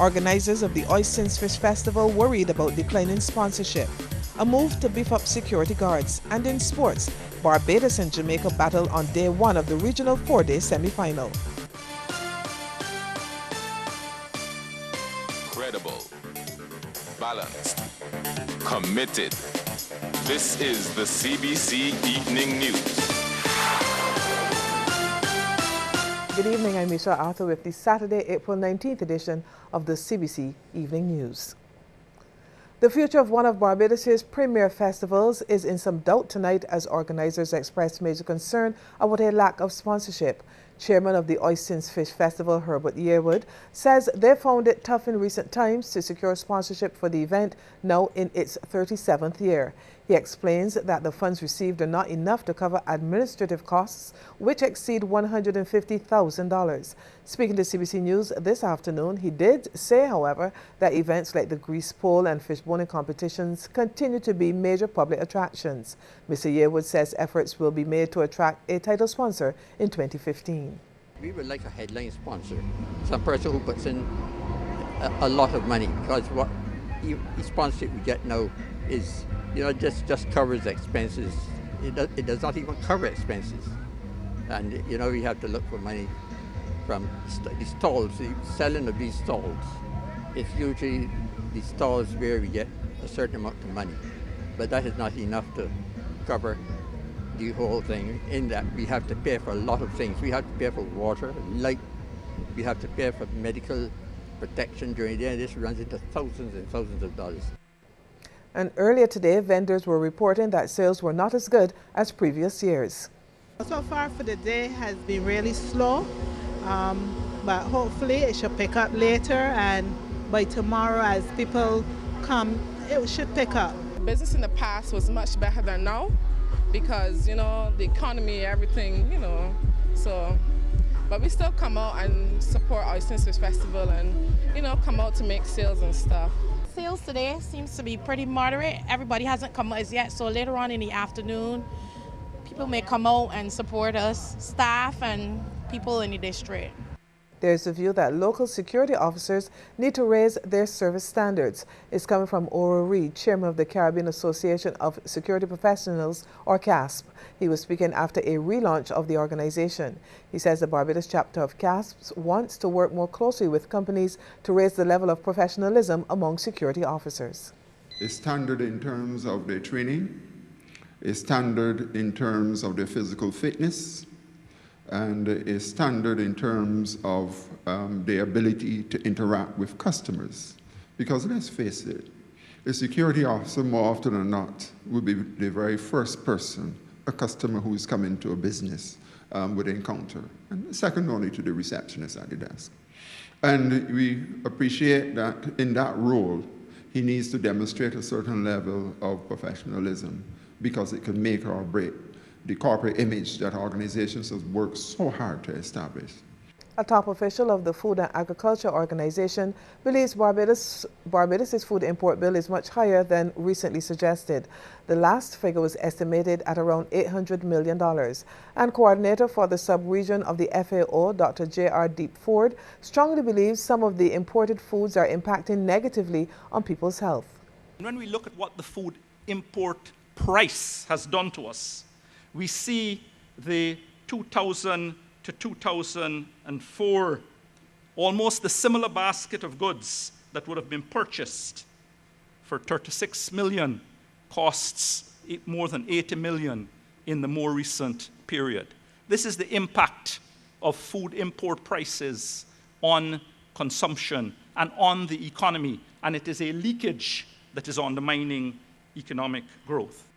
Organizers of the Oistins Fish Festival worried about declining sponsorship, a move to beef up security guards, and in sports, Barbados and Jamaica battle on day one of the regional four-day semi-final. Credible, balanced, committed. This is the CBC Evening News. Good evening, I'm Misha Arthur with the Saturday, April 19th edition of the CBC Evening News. The future of one of Barbados' premier festivals is in some doubt tonight as organizers expressed major concern about a lack of sponsorship. Chairman of the Oistins Fish Festival, Herbert Yearwood, says they found it tough in recent times to secure sponsorship for the event, now in its 37th year. He explains that the funds received are not enough to cover administrative costs, which exceed $150,000. Speaking to CBC News this afternoon, he did say, however, that events like the grease pole and fish boning competitions continue to be major public attractions. Mr. Yearwood says efforts will be made to attract a title sponsor in 2015. We would like a headline sponsor, some person who puts in a lot of money, because what sponsorship we get now is, just covers expenses. It does not even cover expenses. And, we have to look for money from the stalls, the selling of these stalls. It's usually the stalls where we get a certain amount of money. But that is not enough to cover the whole thing, in that we have to pay for a lot of things. We have to pay for water, light, we have to pay for medical protection during the day. This runs into thousands and thousands of dollars. And earlier today, vendors were reporting that sales were not as good as previous years. So far for the day has been really slow, but hopefully it should pick up later, and by tomorrow as people come, it should pick up. Business in the past was much better than now because, the economy, everything, but we still come out and support Oistins Fish Festival and, come out to make sales and stuff. Sales today seems to be pretty moderate. Everybody hasn't come out as yet, so later on in the afternoon, people may come out and support us, staff and people in the district. There's a view that local security officers need to raise their service standards. It's coming from Oro Reed, chairman of the Caribbean Association of Security Professionals, or CASP. He was speaking after a relaunch of the organization. He says the Barbados chapter of CASP wants to work more closely with companies to raise the level of professionalism among security officers. A standard in terms of their training, a standard in terms of their physical fitness, and a standard in terms of their ability to interact with customers. Because let's face it, a security officer more often than not will be the very first person a customer who is coming to a business would encounter, and second only to the receptionist at the desk. And we appreciate that in that role, he needs to demonstrate a certain level of professionalism, because it can make or break the corporate image that organizations have worked so hard to establish. A top official of the Food and Agriculture Organization believes Barbados' food import bill is much higher than recently suggested. The last figure was estimated at around $800 million. And coordinator for the sub-region of the FAO, Dr. J.R. Deepford, strongly believes some of the imported foods are impacting negatively on people's health. When we look at what the food import price has done to us, we see the 2000 to 2004, almost the similar basket of goods that would have been purchased for 36 million costs more than 80 million in the more recent period. This is the impact of food import prices on consumption and on the economy, and it is a leakage that is undermining economic growth.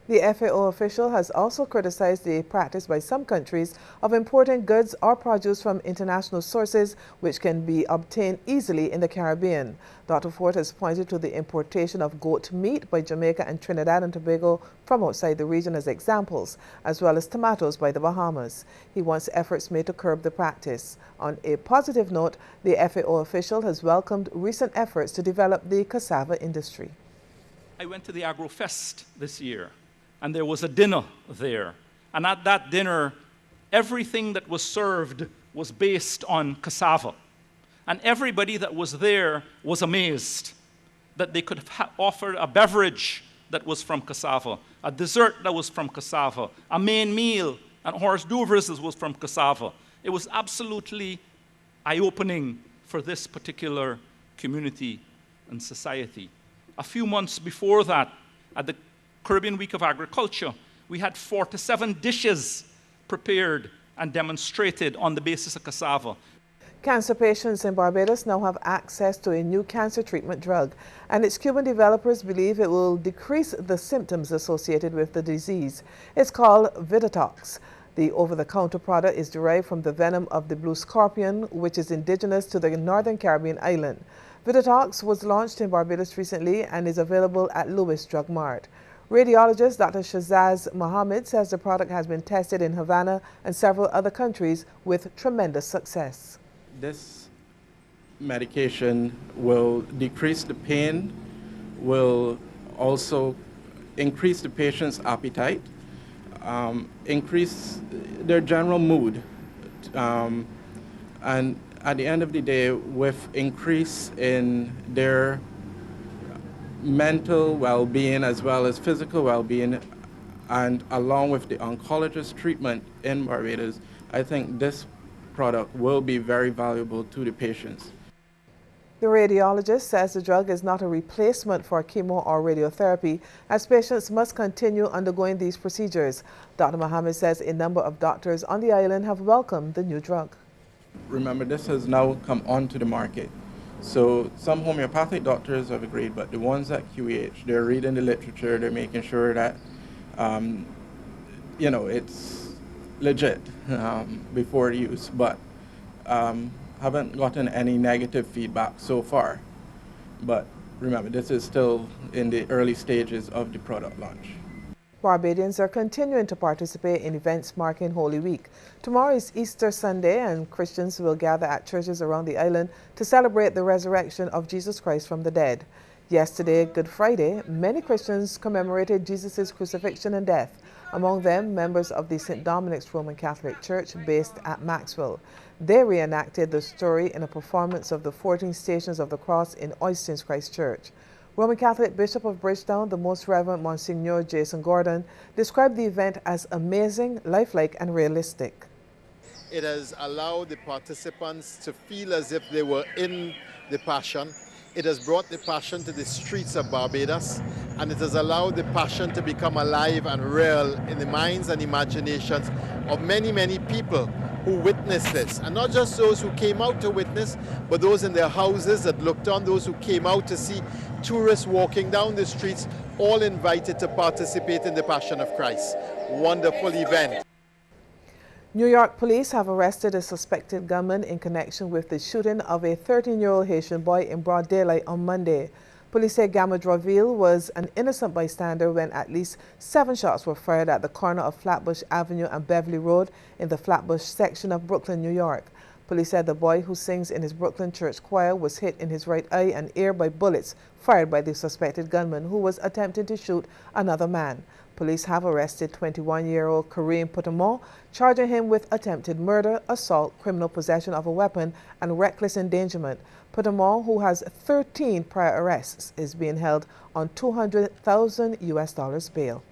The FAO official has also criticized the practice by some countries of importing goods or produce from international sources which can be obtained easily in the Caribbean. Dr. Ford has pointed to the importation of goat meat by Jamaica and Trinidad and Tobago from outside the region as examples, as well as tomatoes by the Bahamas. He wants efforts made to curb the practice. On a positive note, the FAO official has welcomed recent efforts to develop the cassava industry. I went to the AgroFest this year, and there was a dinner there. And at that dinner, everything that was served was based on cassava. And everybody that was there was amazed that they could have offered a beverage that was from cassava, a dessert that was from cassava, a main meal and hors d'oeuvres that was from cassava. It was absolutely eye-opening for this particular community and society. A few months before that, at the Caribbean Week of Agriculture, we had 47 dishes prepared and demonstrated on the basis of cassava. Cancer patients in Barbados now have access to a new cancer treatment drug, and its Cuban developers believe it will decrease the symptoms associated with the disease. It's called Vidatox. The over-the-counter product is derived from the venom of the blue scorpion, which is indigenous to the Northern Caribbean island. Vidatox was launched in Barbados recently and is available at Lewis Drug Mart. Radiologist Dr. Shazaz Mohammed says the product has been tested in Havana and several other countries with tremendous success. This medication will decrease the pain, will also increase the patient's appetite, increase their general mood, and at the end of the day, with increase in their mental well-being as well as physical well-being, and along with the oncologist treatment in Barbados, I think this product will be very valuable to the patients. The radiologist says the drug is not a replacement for chemo or radiotherapy, as patients must continue undergoing these procedures. Dr. Mohammed says a number of doctors on the island have welcomed the new drug. Remember, this has now come onto the market. So some homeopathic doctors have agreed, but the ones at QEH, they're reading the literature, they're making sure that, it's legit before use, but haven't gotten any negative feedback so far. But remember, this is still in the early stages of the product launch. Barbadians are continuing to participate in events marking Holy Week. Tomorrow is Easter Sunday, and Christians will gather at churches around the island to celebrate the resurrection of Jesus Christ from the dead. Yesterday, Good Friday, many Christians commemorated Jesus' crucifixion and death, among them members of the St. Dominic's Roman Catholic Church based at Maxwell. They reenacted the story in a performance of the 14 Stations of the Cross in Oistins Christchurch. Roman Catholic Bishop of Bridgetown, the Most Reverend Monsignor Jason Gordon, described the event as amazing, lifelike, and realistic. It has allowed the participants to feel as if they were in the Passion. It has brought the Passion to the streets of Barbados, and it has allowed the Passion to become alive and real in the minds and imaginations of many, many people who witnessed this. And not just those who came out to witness, but those in their houses that looked on, those who came out to see tourists walking down the streets, all invited to participate in the Passion of Christ. Wonderful event. New York police have arrested a suspected gunman in connection with the shooting of a 13-year-old Haitian boy in broad daylight on Monday. Police say Gamadraville was an innocent bystander when at least 7 shots were fired at the corner of Flatbush Avenue and Beverly Road in the Flatbush section of Brooklyn, New York. Police said the boy, who sings in his Brooklyn church choir, was hit in his right eye and ear by bullets fired by the suspected gunman, who was attempting to shoot another man. Police have arrested 21-year-old Kareem Putamon, charging him with attempted murder, assault, criminal possession of a weapon, and reckless endangerment. Putamon, who has 13 prior arrests, is being held on $200,000 bail.